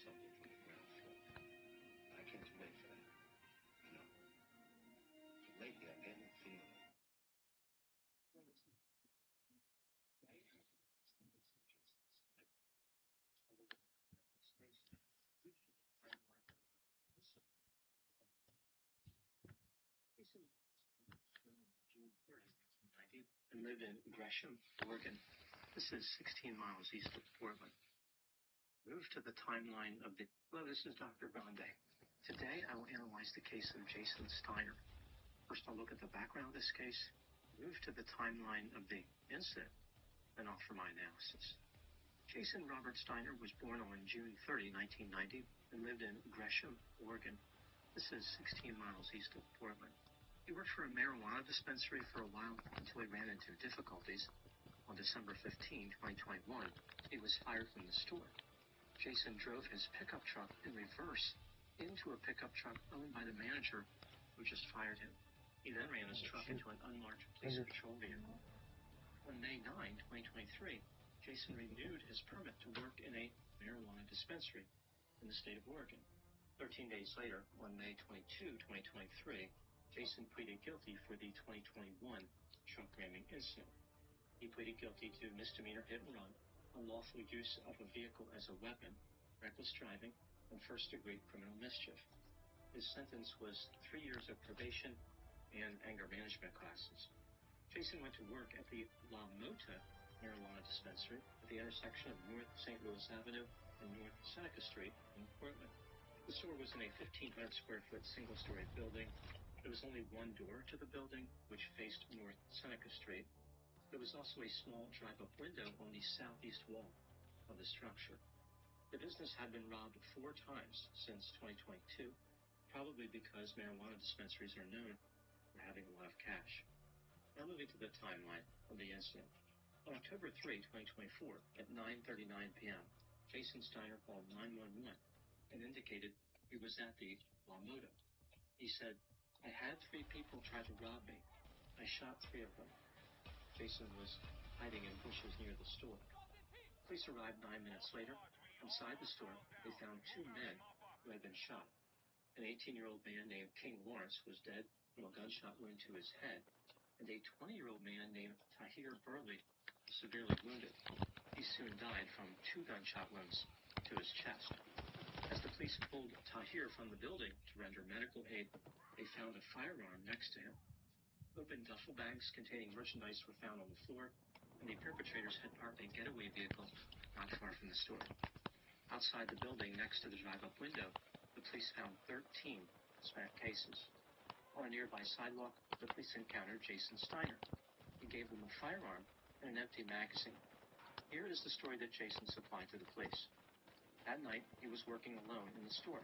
something from the ground floor. I came too late for that. No. Too late yet, I didn't feel it. And lived in Gresham, Oregon. This is 16 miles east of Portland. Move to the timeline of the... Hello, this is Dr. Grande. Today, I will analyze the case of Jason Steiner. First, I'll look at the background of this case, move to the timeline of the incident, then offer my analysis. Jason Robert Steiner was born on June 30, 1990, and lived in Gresham, Oregon. This is 16 miles east of Portland. He worked for a marijuana dispensary for a while until he ran into difficulties. On December 15, 2021, he was fired from the store. Jason drove his pickup truck in reverse into a pickup truck owned by the manager who just fired him. He then ran his truck into an unmarked police patrol vehicle. On May 9, 2023, Jason renewed his permit to work in a marijuana dispensary in the state of Oregon. 13 days later, on May 22, 2023, Jason pleaded guilty for the 2021 truck ramming incident. He pleaded guilty to misdemeanor hit and run, unlawful use of a vehicle as a weapon, reckless driving, and first-degree criminal mischief. His sentence was 3 years of probation and anger management classes. Jason went to work at the La Mota marijuana dispensary at the intersection of North St. Louis Avenue and North Seneca Street in Portland. The store was in a 1,500 square foot single-story building. There was only one door to the building, which faced North Seneca Street. There was also a small drive-up window on the southeast wall of the structure. The business had been robbed 4 times since 2022, probably because marijuana dispensaries are known for having a lot of cash. Now moving to the timeline of the incident. On October 3, 2024, at 9:39 p.m., Jason Steiner called 911 and indicated he was at the La Mota. He said, "I had 3 people try to rob me. I shot 3 of them." Jason was hiding in bushes near the store. Police arrived 9 minutes later. Inside the store, they found 2 men who had been shot. An 18-year-old man named King Lawrence was dead from a gunshot wound to his head, and a 20-year-old man named Tahir Burley severely wounded. He soon died from 2 gunshot wounds to his chest. As the police pulled Tahir from the building to render medical aid, they found a firearm next to him. Open duffel bags containing merchandise were found on the floor, and the perpetrators had parked a getaway vehicle not far from the store. Outside the building next to the drive-up window, the police found 13 spent cases. On a nearby sidewalk, the police encountered Jason Steiner. He gave them a firearm and an empty magazine. Here is the story that Jason supplied to the police. That night, he was working alone in the store.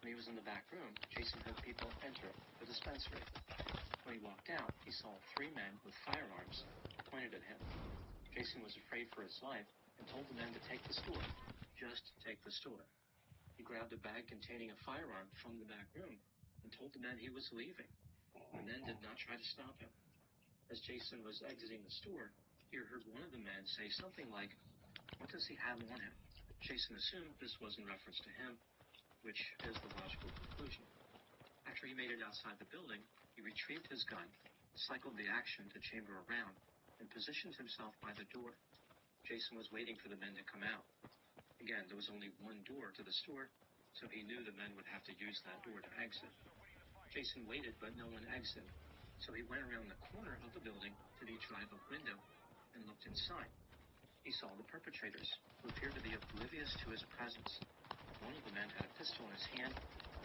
When he was in the back room, Jason heard people enter the dispensary. When he walked out, he saw 3 men with firearms pointed at him. Jason was afraid for his life and told the men to take the store. Just take the store. He grabbed a bag containing a firearm from the back room and told the men he was leaving. The men did not try to stop him. As Jason was exiting the store, he heard one of the men say something like, "What does he have on him?" Jason assumed this was in reference to him, which is the logical conclusion. After he made it outside the building, he retrieved his gun, cycled the action to chamber around, and positioned himself by the door. Jason was waiting for the men to come out. Again, there was only one door to the store, so he knew the men would have to use that door to exit. Jason waited, but no one exited, so he went around the corner of the building to the drive-up window and looked inside. He saw the perpetrators, who appeared to be oblivious to his presence. One of the men had a pistol in his hand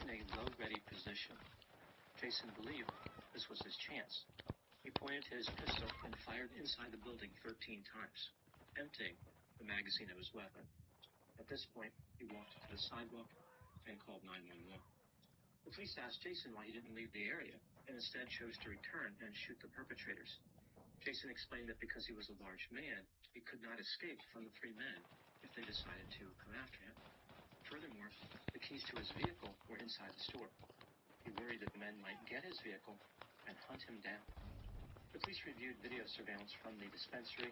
in a low-ready position. Jason believed this was his chance. He pointed his pistol and fired inside the building 13 times, emptying the magazine of his weapon. At this point, he walked to the sidewalk and called 911. The police asked Jason why he didn't leave the area and instead chose to return and shoot the perpetrators. Jason explained that because he was a large man, he could not escape from the 3 men if they decided to come after him. Furthermore, the keys to his vehicle were inside the store. He worried that the men might get his vehicle and hunt him down. The police reviewed video surveillance from the dispensary.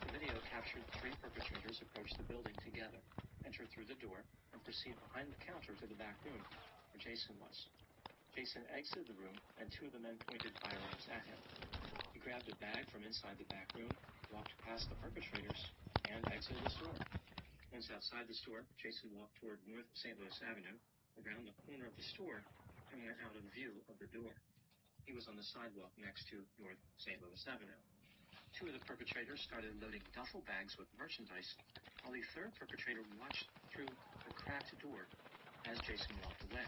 The video captured 3 perpetrators approach the building together. enter through the door and proceed behind the counter to the back room where Jason was. Jason exited the room, and two of the men pointed firearms at him. He grabbed a bag from inside the back room, walked past the perpetrators, and exited the store. Once outside the store, Jason walked toward North St. Louis Avenue, around the corner of the store, and went out of view of the door. He was on the sidewalk next to North St. Louis Avenue. Two of the perpetrators started loading duffel bags with merchandise, while the third perpetrator watched through the cracked door as Jason walked away.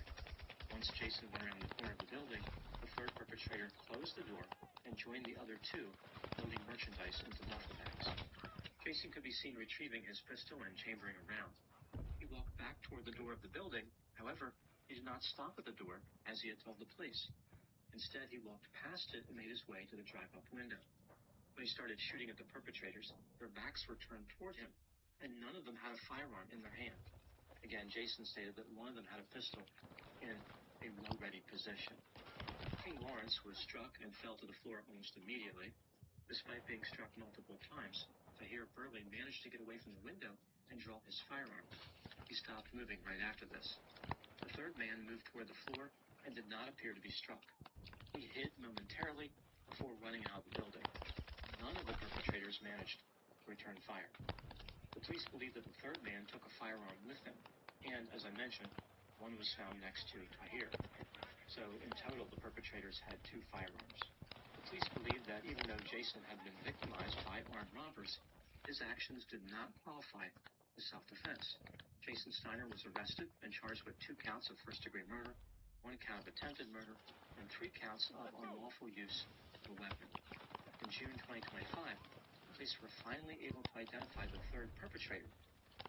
Once Jason went around the corner of the building, the third perpetrator closed the door and joined the other two, loading merchandise into duffel bags. Jason could be seen retrieving his pistol and chambering a round. He walked back toward the door of the building. However, he did not stop at the door, as he had told the police. Instead, he walked past it and made his way to the drive-up window. When he started shooting at the perpetrators, their backs were turned toward him, and none of them had a firearm in their hand. Again, Jason stated that one of them had a pistol in a low-ready position. King Lawrence was struck and fell to the floor almost immediately. Despite being struck multiple times, Tahir Burley managed to get away from the window and draw his firearm. He stopped moving right after this. The third man moved toward the floor and did not appear to be struck. He hid momentarily before running out of the building. None of the perpetrators managed to return fire. The police believe that the third man took a firearm with him, and, as I mentioned, one was found next to Tahir. So, in total, the perpetrators had two firearms. The police believe that even though Jason had been victimized by armed robbers, his actions did not qualify as self-defense. Jason Steiner was arrested and charged with 2 counts of first-degree murder, 1 count of attempted murder, and 3 counts of unlawful use of a weapon. In June 2025, police were finally able to identify the third perpetrator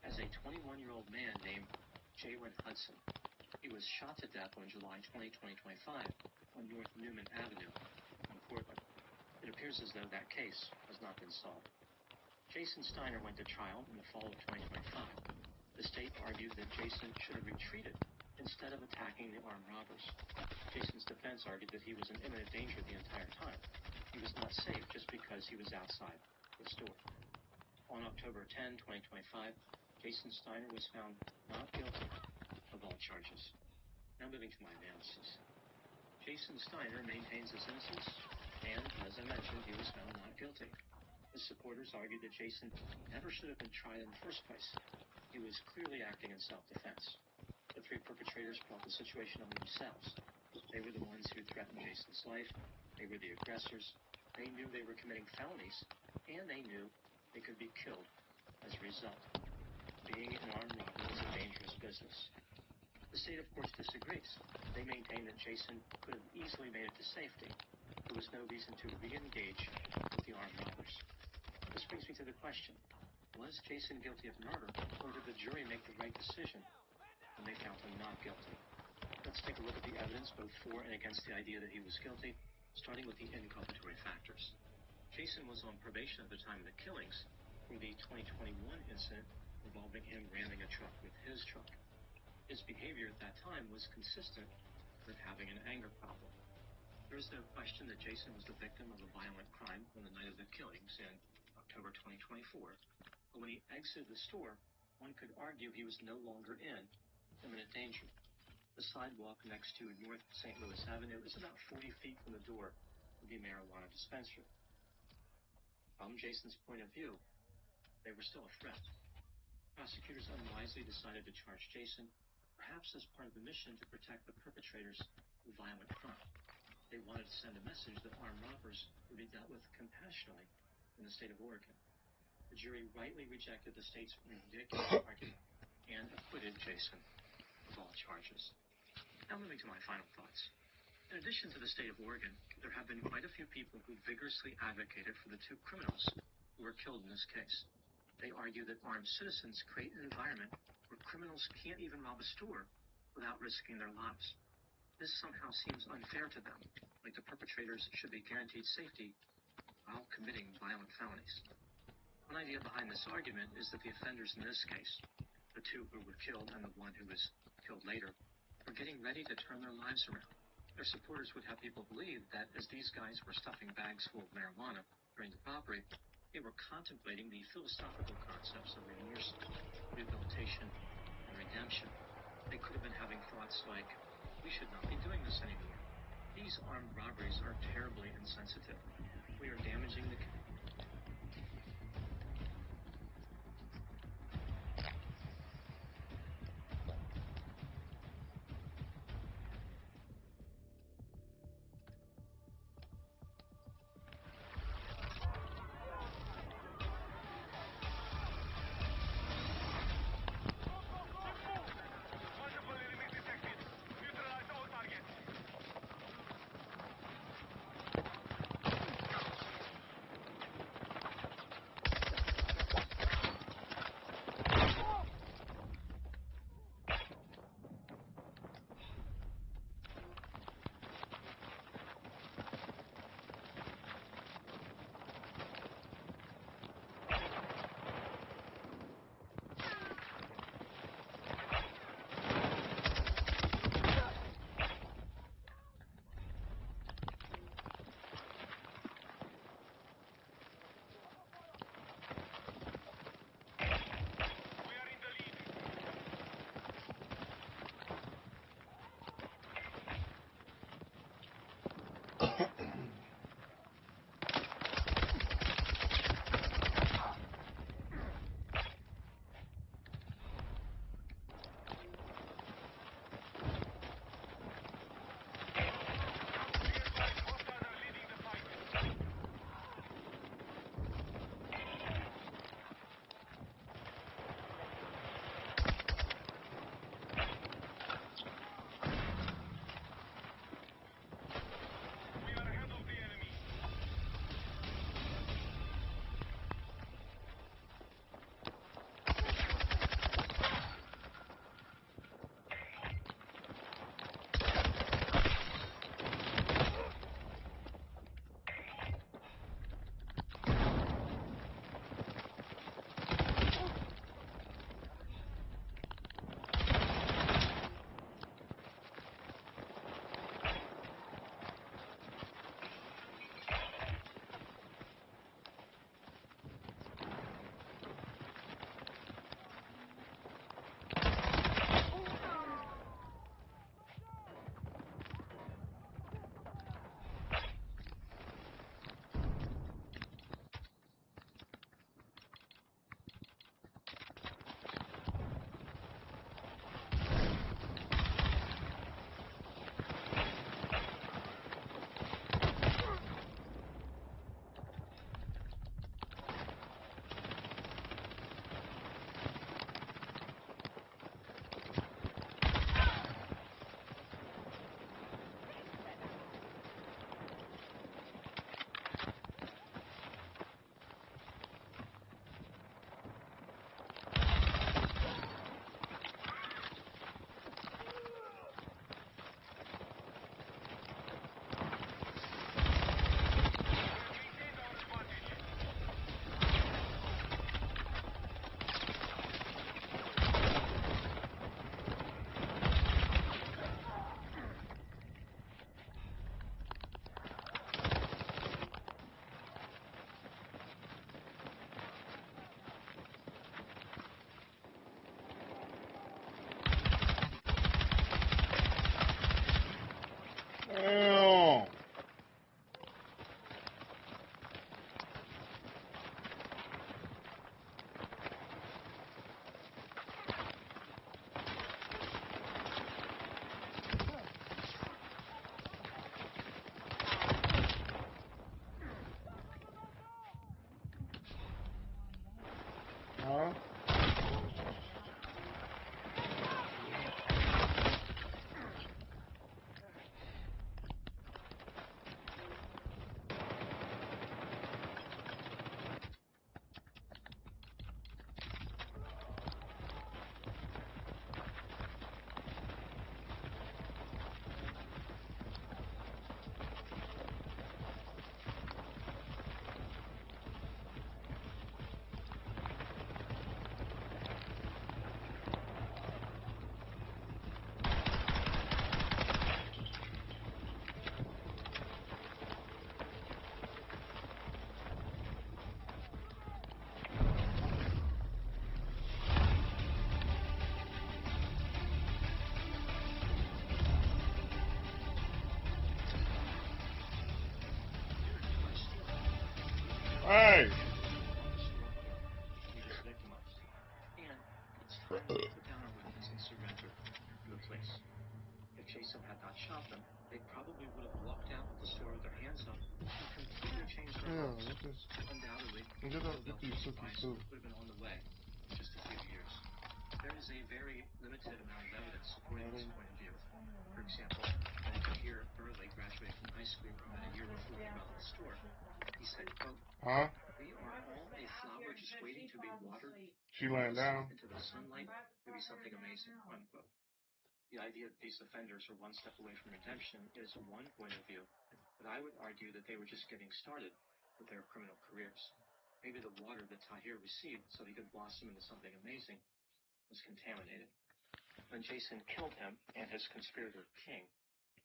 as a 21-year-old man named Jaylon Hudson. He was shot to death on July 20, 2025 on North Newman Avenue in Portland. It appears as though that case has not been solved. Jason Steiner went to trial in the fall of 2025. The state argued that Jason should have retreated instead of attacking the armed robbers. Jason's defense argued that he was in imminent danger the entire time. He was not safe just because he was outside the store. On October 10, 2025, Jason Steiner was found not guilty of all charges. Now moving to my analysis. Jason Steiner maintains his innocence, and as I mentioned, he was found not guilty. His supporters argued that Jason never should have been tried in the first place. He was clearly acting in self-defense. The 3 perpetrators brought the situation on themselves. They were the ones who threatened Jason's life. They were the aggressors. They knew they were committing felonies, and they knew they could be killed as a result. Being an armed robber is a dangerous business. The state, of course, disagrees. They maintain that Jason could have easily made it to safety. There was no reason to re-engage with the armed robbers. This brings me to the question, was Jason guilty of murder, or did the jury make the right decision when they found him not guilty? Let's take a look at the evidence both for and against the idea that he was guilty, starting with the inculpatory factors. Jason was on probation at the time of the killings for the 2021 incident involving him ramming a truck with his truck. His behavior at that time was consistent with having an anger problem. There is no question that Jason was the victim of a violent crime on the night of the killings in October 2024. But when he exited the store, one could argue he was no longer in imminent danger. The sidewalk next to North St. Louis Avenue is about 40 feet from the door of the marijuana dispensary. From Jason's point of view, they were still a threat. Prosecutors unwisely decided to charge Jason, perhaps as part of the mission to protect the perpetrators of violent crime. They wanted to send a message that armed robbers would be dealt with compassionately in the state of Oregon. The jury rightly rejected the state's ridiculous argument and acquitted Jason of all charges. Now moving to my final thoughts. In addition to the state of Oregon, there have been quite a few people who vigorously advocated for the 2 criminals who were killed in this case. They argue that armed citizens create an environment where criminals can't even rob a store without risking their lives. This somehow seems unfair to them, like the perpetrators should be guaranteed safety while committing violent felonies. One idea behind this argument is that the offenders in this case, the 2 who were killed and the one who was killed later, were getting ready to turn their lives around. Their supporters would have people believe that as these guys were stuffing bags full of marijuana during the robbery, They were contemplating the philosophical concepts of remorse, rehabilitation, and redemption. They could have been having thoughts like, we should not be doing this anymore. These armed robberies are terribly insensitive. We are damaging the community. Hey! He was victimized. And it's time to put down our weapons and surrender to the police. If Jason had not shot them, they probably would have walked out of the store with their hands up and completely changed their lives. Undoubtedly, the advisor would have been on the way in just a few years. There is a very limited amount of evidence supporting this point of view. For example, when Tahir Burley graduated from high school and a year before he robbed the store, he said, quote, "We are all a flower just waiting to be watered She laying down into the sunlight to be something amazing," unquote. The idea that these offenders are one step away from redemption is one point of view, but I would argue that they were just getting started with their criminal careers. Maybe the water that Tahir received so he could blossom into something amazing was contaminated. When Jason killed him and his conspirator King,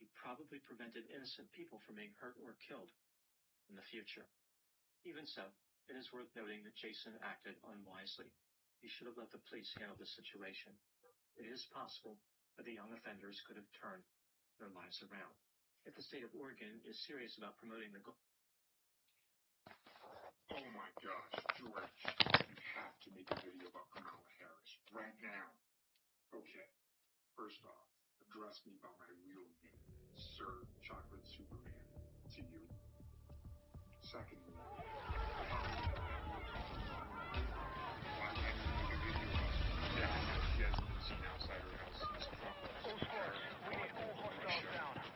he probably prevented innocent people from being hurt or killed in the future. Even so, it is worth noting that Jason acted unwisely. He should have let the police handle the situation. It is possible that the young offenders could have turned their lives around. If the state of Oregon is serious about promoting the goal. Oh my gosh, George, you have to make a video about Kamala Harris right now. Okay, first off, address me by my real name, Sir Chocolate Superman, to you. Secondly, how do you know that you come from Oregon? Why would I need to make a video about it? Yeah, I know she hasn't been seen outside her house since Trump was in charge.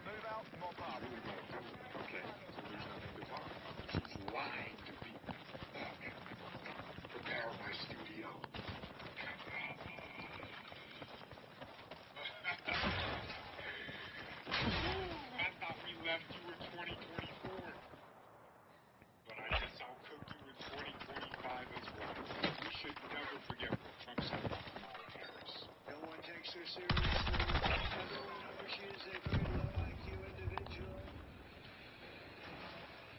Move out, mop up. She's really going to do it. Okay, so there's nothing to talk about. She's lying to people. Prepare my studio. I thought we left you in 2024. But I guess I'll cook you in 2025 as well. We should never forget what Trump said about Kamala Harris. No one takes her seriously. Everyone knows she is a very low IQ individual.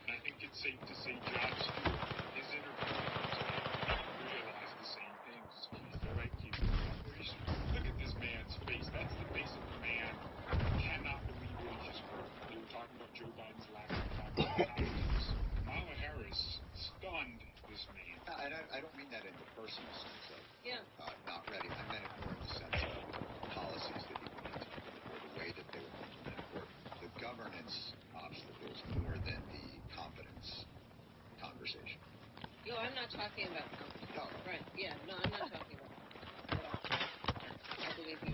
And I think it's safe to say Jon Stewart, his interview, realized the same things. He's the right key. Look at this man's face. That's the face of a man who cannot believe what he just heard. They were talking about Joe Biden's last attack. Kamala Harris stunned this man. I don't mean that in the personal sense of not ready. I meant it more in the sense of policies that he would implement or the way that they were implemented or the governance obstacles more than the competence conversation. No, I'm not talking about competence. No. Right, yeah, no, I'm not talking about that. I believe you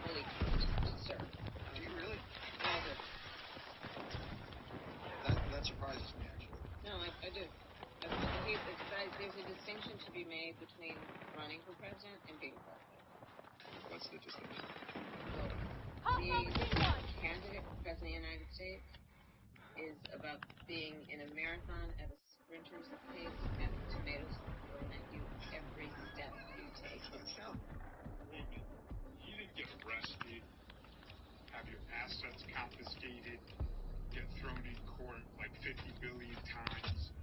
fully competent, sir. Do you really? No, I do. That surprises me, actually. No, I do. There's a distinction to be made between running for president and being president. What's the distinction? The candidate for president of the United States is about being in a marathon at a sprinter's pace, and tomatoes thrown at you every step you take. You didn't get arrested, have your assets confiscated, get thrown in court like 50 billion times.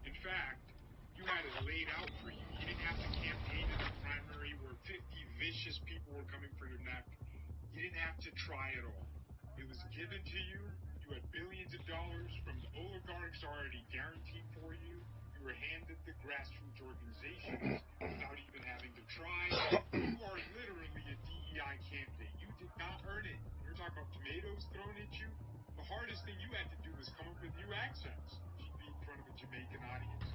In fact, you had it laid out for you. You didn't have to campaign in the primary where 50 vicious people were coming for your neck. You didn't have to try at all. It was given to you. You had billions of dollars from the oligarchs already guaranteed for you. You were handed the grassroots organizations without even having to try. You are literally a DEI candidate. You did not earn it. You're talking about tomatoes thrown at you? The hardest thing you had to do was come up with new accents. She'd be in front of a Jamaican audience.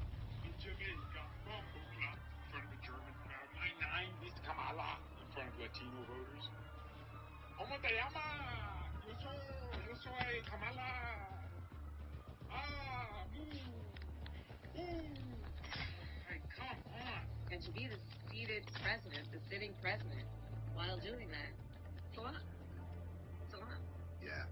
In Jamaica, in front of a German crowd. My name is Kamala. In front of Latino voters. ¿Cómo te llamas? Yo soy Kamala. Hey, come on. And to be the seated president, the sitting president, while doing that, it's a lot. It's a lot. Yeah.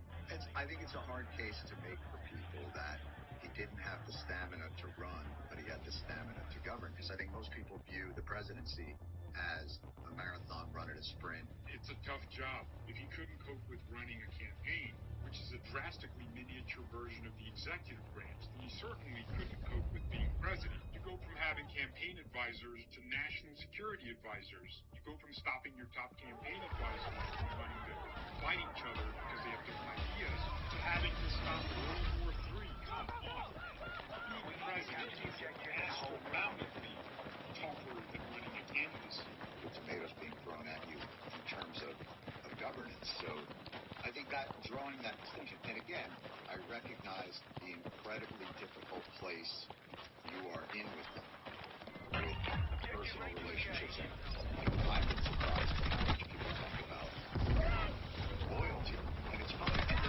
I think it's a hard case to make for people that he didn't have the stamina to run, but he had the stamina to govern. Because I think most people view the presidency as a marathon run and a sprint. It's a tough job. If he couldn't cope with running a campaign, which is a drastically miniature version of the executive branch, then he certainly couldn't cope with being president. You go from having campaign advisors to national security advisors. You go from stopping your top campaign advisors from wanting to fight each other because they have different ideas to having to stop World War III. Come on. Being president conclusion. And again, I recognize the incredibly difficult place you are in with them, with personal relationships. I've been surprised at how much people talk about loyalty. And it's funny, and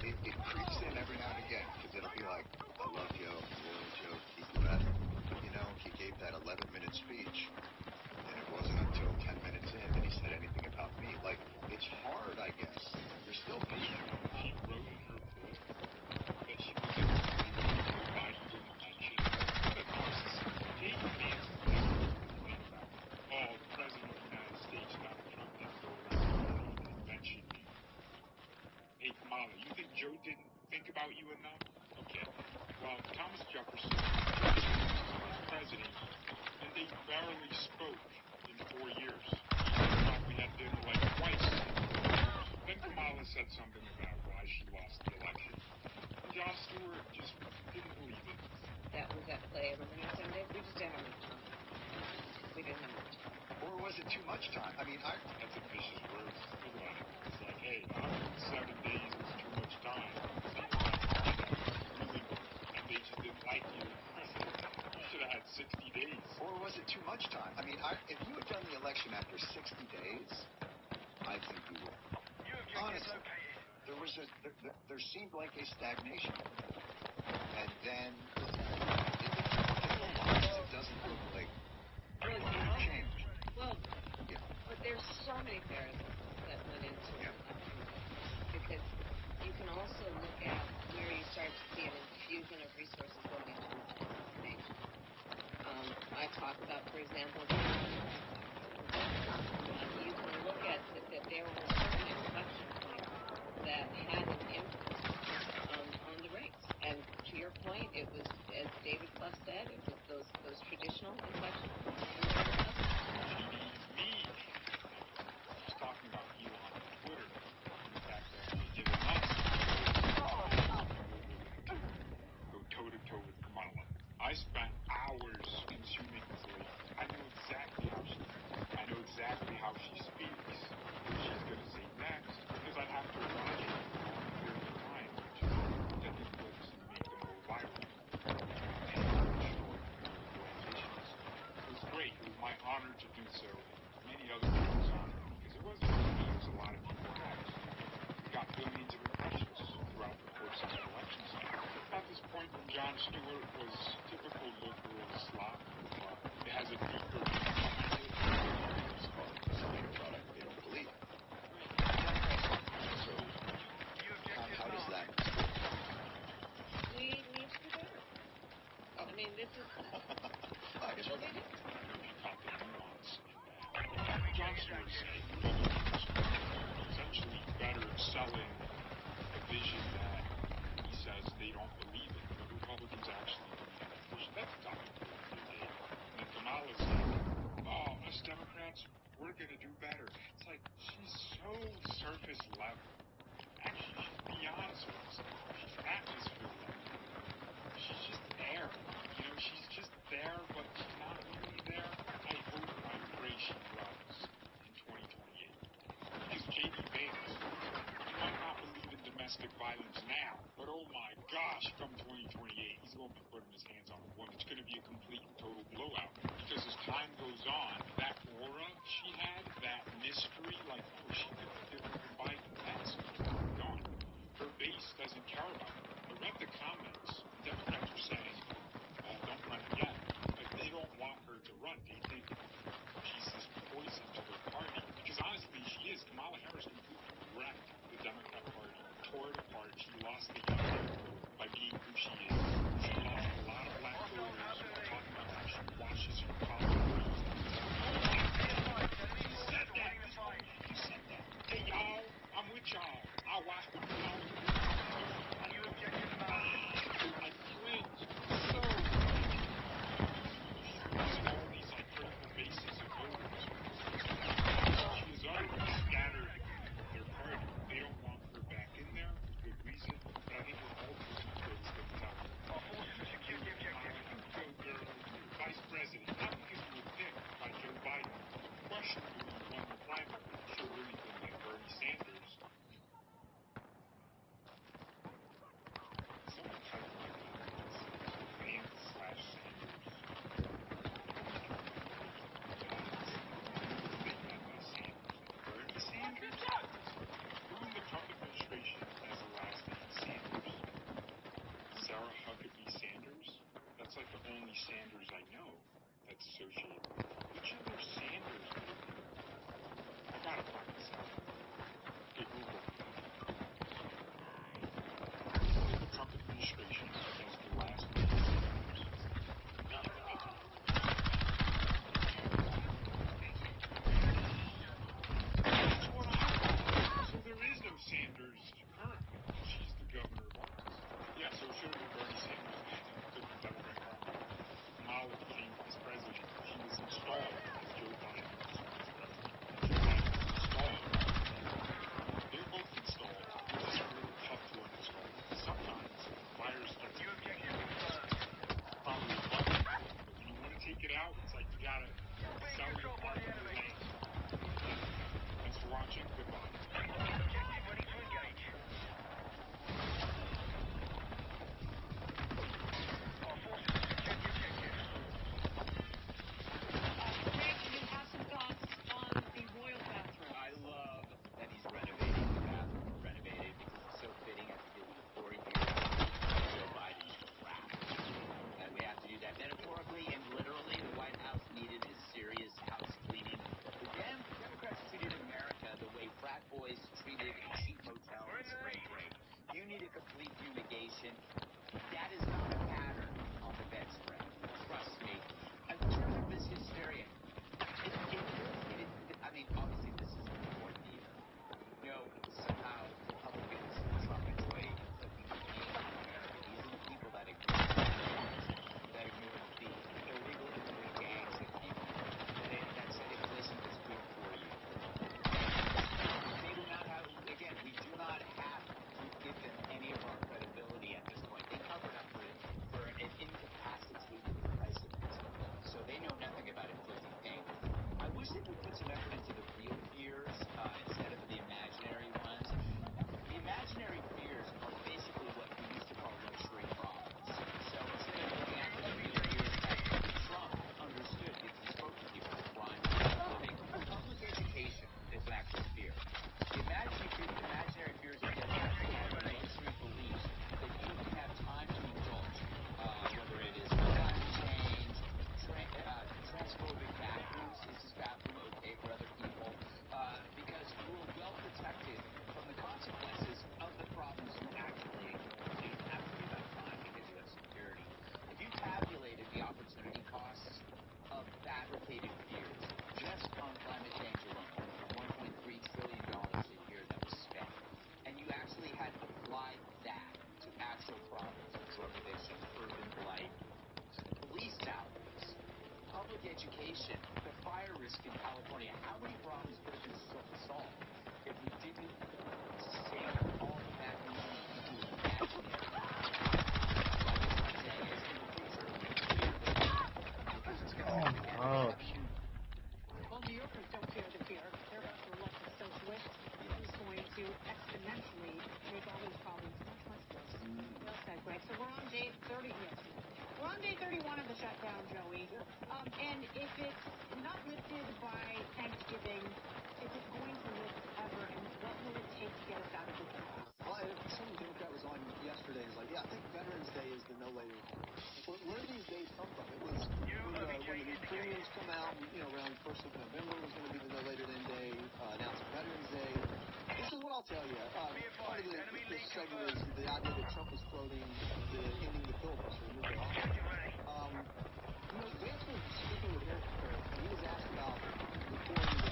it creeps in every now and again, because it'll be like, I love Joe, loyal Joe, keep the rep. He gave that 11-minute speech, and it wasn't until 10 minutes in that he said anything about me. Like, it's hard, I guess. There's still people. She wrote in her book that she was going to provide you an election. Take advantage of the President of the United States, Donald Trump, didn't go around the convention. Hey, Kamala, you think Joe didn't think about you enough? Okay. Well, Thomas Jefferson was president, and they barely spoke in 4 years. We had dinner like twice. Then Kamala said something about why she lost the election. Jon Stewart just didn't believe it. That was at play over the next 7 days. We just didn't have enough time. We didn't have enough time. Or was it too much time? I mean, that's a vicious word. Think about it. It's like, hey, 107 days was too much time. And they just didn't like you. You should have had 60 days. Or was it too much time? I mean, if you had done the election after 60 days, I think you would. Honestly, there seemed like a stagnation. And then, in the months, it doesn't look like it changed. Well, but there's so many variables that went into it. Because you can also look at where you start to see an infusion of resources going into information. I talk about, for example, you can look at that there were certain inflection points that had an influence on the race. And to your point, it was, as David Clough said, it was those traditional inflection points. Talking about you on Twitter, the fact that Elon Musk go toe-to-toe with Kamala. I spent hours consuming Twitter. I know exactly how she thinks. I know exactly how she speaks. She's going to say next, because I have to watch it on a period of time to get the clips and make them go viral. It was great. It was my honor to do so. Many other people's honor. It wasn't me, it was a lot of people else. We got billions of impressions throughout the course of the election cycle. At this point, Jon Stewart was typical liberal slop. It has a deeper meaning behind it. It's a product they don't believe. So, how does that? We need to do better. I mean, this is... I guess what I don't know if you caught the nuance in that. Jon Stewart said, essentially better at selling a vision that he says they don't believe in. The Republicans actually believe in that vision. That's a topic for another day. And then Kamala said, oh, us Democrats, we're going to do better. It's like, she's so surface level. Actually, she's beyond surface level. She's atmosphere level. She's just there. She's just there, but she's not really there. I pray she runs in 2028. Because J.D. Vance, he might not believe in domestic violence now, but oh my gosh, come 2028, he's going to be putting his hands on a woman. It's going to be a complete and total blowout. Because as time goes on, that aura she had, that mystery, like, oh, she could be different from Biden, that's gone. Her base doesn't care about her. I read the comments. Democrats are saying, don't run again. But they don't want her to run. They think she's this poison to their party. Because honestly, she is. Kamala Harris completely wrecked the Democrat Party, tore it apart. She lost the government by being who she is. She lost a lot of black voters who are talking about how she washes her collar. You said that. You said that. Hey, y'all, I'm with y'all. I wash my collar. I cringe. that's associated. Which of those Sanders people? I gotta find this out. Okay, Google. The Trump administration has the last name. So there is no Sanders currently. She's the governor of ours. Yeah, so it should have been Bernie Sanders and the Democrat primary. Kamala became vice president. She was installed as Joe Biden was vice president. Joe Biden was installed. They're both installed. It's just a little tough to uninstall. Sometimes virus gets probably a button. But when you want to take it out, it's like you gotta sell your part of your name. Thanks for watching. Goodbye. Education, the fire risk in California. How many problems could have been solved if we didn't save all of that money into Oh. Well, New Yorkers don't fear the fear. They're elected socialist who's going to exponentially make all these problems much, much worse. Well said, Greg. So we're on day 30. Yes. We're on day 31 of the shutdown, Joey. And if it's not lifted by Thanksgiving, is it going to lift ever? And what will it take to get us out of this chaos? Well, some Democrat was on yesterday. Is like, yeah, I think Veterans Day is the no later. Where do these days come from? It was when the premiums come out, around 1st of November was going to be the no later than day. Now it's Veterans Day. This is what I'll tell you. Part of this segment is the idea that Trump was floating the ending the filibuster, the nuclear option. Vance was speaking with Eric Kirk, and he was asked about reporting the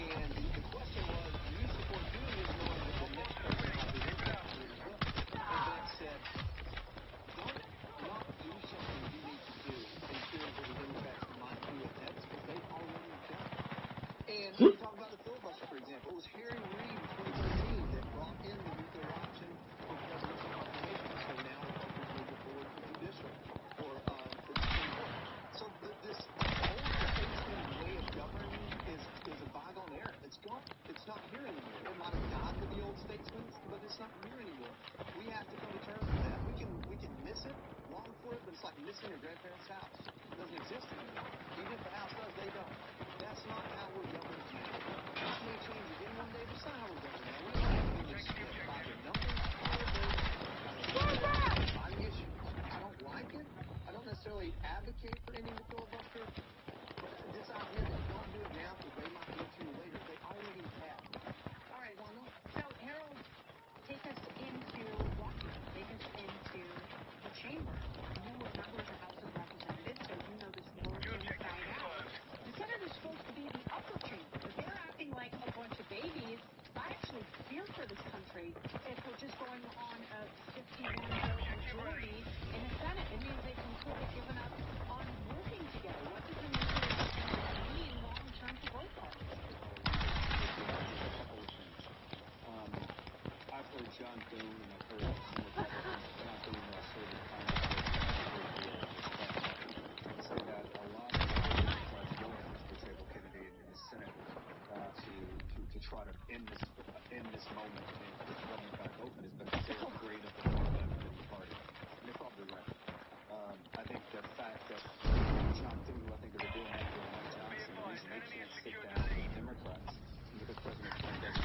and the question was, do you support doing this knowing that the next president might be impacted as well? And Vance said, don't not do something you need to do and fear that the Democrats might do it next, because they've already done it. And we talk about the filibuster, for example. It was Harry Reid in 2013 that brought in the nuclear option for presidential confirmation. So now Republicans move it forward for judicial or for the Supreme Court. So this old statesman way of governing is a bygone era. It's gone. It's not here anymore. It might have died with the old statesmen, but it's not here anymore. We have to come to terms with that. We can miss it, long for it, but it's like missing your grandparents' house. It doesn't exist anymore. Even if the house does, they don't. That's not how we're governed now. This may change again one day, but it's not how we're governed now. We're not having to split by the numbers by the issues. I don't like it. I don't necessarily advocate for ending the in this moment, this government back open, is because they're afraid of the fallout of the party. And they're probably right. I think the fact that John Thune, who I think is a deal maker in the White House, and the reason they can't sit down with the Democrats is because President Trump doesn't.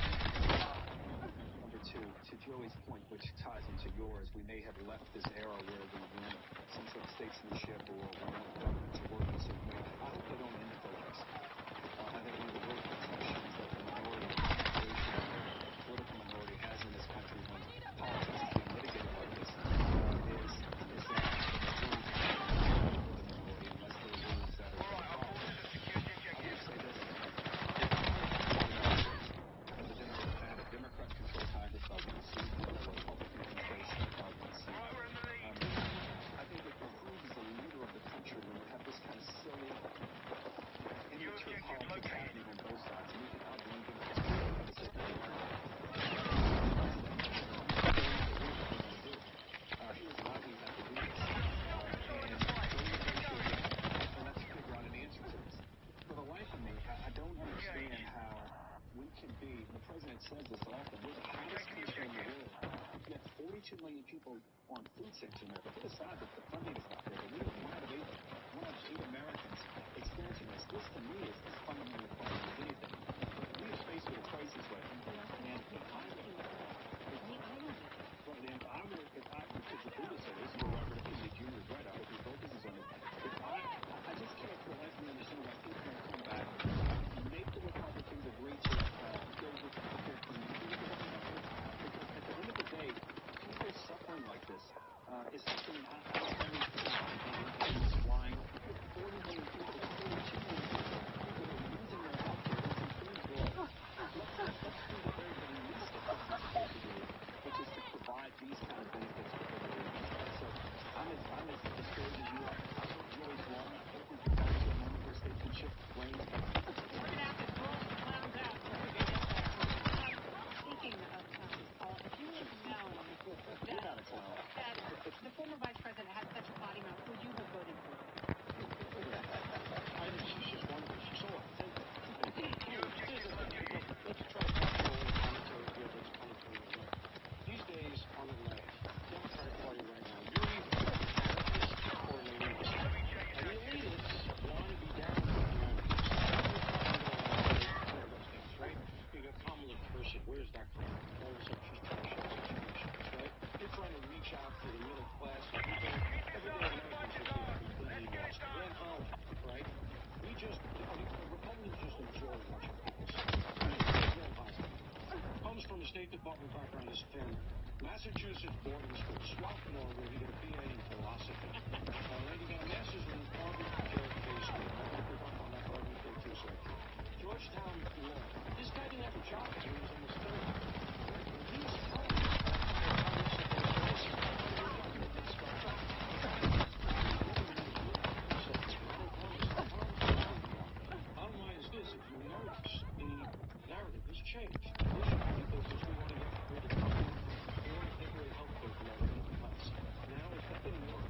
Number two, to Joey's point, which ties into yours, we may have left this era where we want some sort of statesmanship or we want government to work in some way. I hope they don't end up like this. I think one of the great protections that the minority, the political minority has in this country when politics is being litigated like this is that the majority over the minority unless they're rules that are I would say this. The Democrats control Congress by 1 seat, the Republican controls Senate by 1 seat. I think it behooves a leader of the country when we have this kind of silly, immature politics happening on both sides. And we can now blame Democrats for the sake of the here's why we have to do this. And let's figure out an answer to this. For the life of me, I don't understand how we can be, the president says this often, we're the hottest country in the world. Yet 42 million people on food stamps in America. Put aside that the funding is not there, but we have one out of eight Americans experiencing this. This, to me, is as fundamental a problem as anything. We are faced with a crisis right now. And if I were to do this, this is where Robert F. Kennedy Jr. is right. I hope he focuses on it. I just can't for the life of me understand why people don't come back, make the Republicans agree to go with the because at the end of the day, people suffering like this is something I don't understand. It's flying. 40 million people, 42 million people are losing their health care. Let's do the very, very least of what we're supposed to do, which is to provide these kind of benefits for everyone. So I'm as discouraged as you are. I hope Joey's wrong. I hope we can come to a moment where statesmanship reigns. We're going to have to throw some clowns out. Speaking of clowns, if you had known You're not a clown. that the former vice president had such a body mount, would you have voted for him? I think she's just wonderful. She's so authentic. Let's try to capture all the commentary here that's coming from the right. These days on the left, Democratic Party right now, you're either leftists or an elitist. And the elitists want to be down with the leftists. Right? You got Kamala Harris. Where's that coming from? All of a sudden she's trying to show situations, right? You're trying to reach out to the middle class. Everyday Americans just get completely lost. Glenn Hunt, right? The Republicans just enjoy watching people suffer. Glenn Hunt comes from a State Department background as from Massachusetts boarding school, Swarthmore, where he got a BA in philosophy. Then he got a master's in Harvard JFK School. I don't pick up on that, but I don't care too, sir. Georgetown Law. This guy didn't have a job until he was almost 30. He's telling us bottom line is this, if you notice, the narrative has changed. Because we want to get rid of government or get rid of health care from our middle class. Now it's got the middle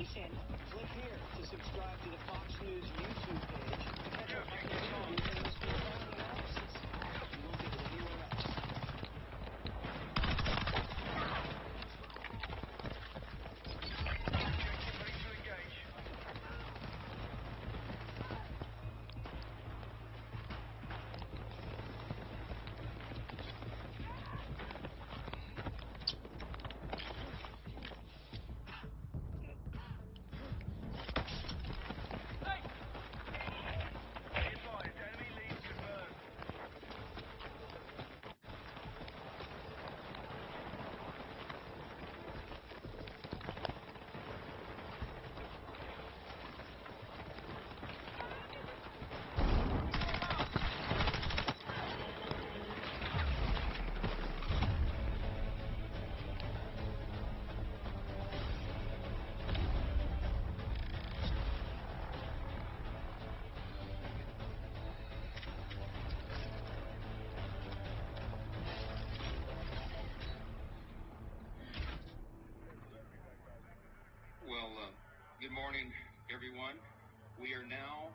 information. Click here to subscribe to the Fox News YouTube page and catch up on the interviews and this profound analysis. You won't get it anywhere else. Well, good morning, everyone. We are now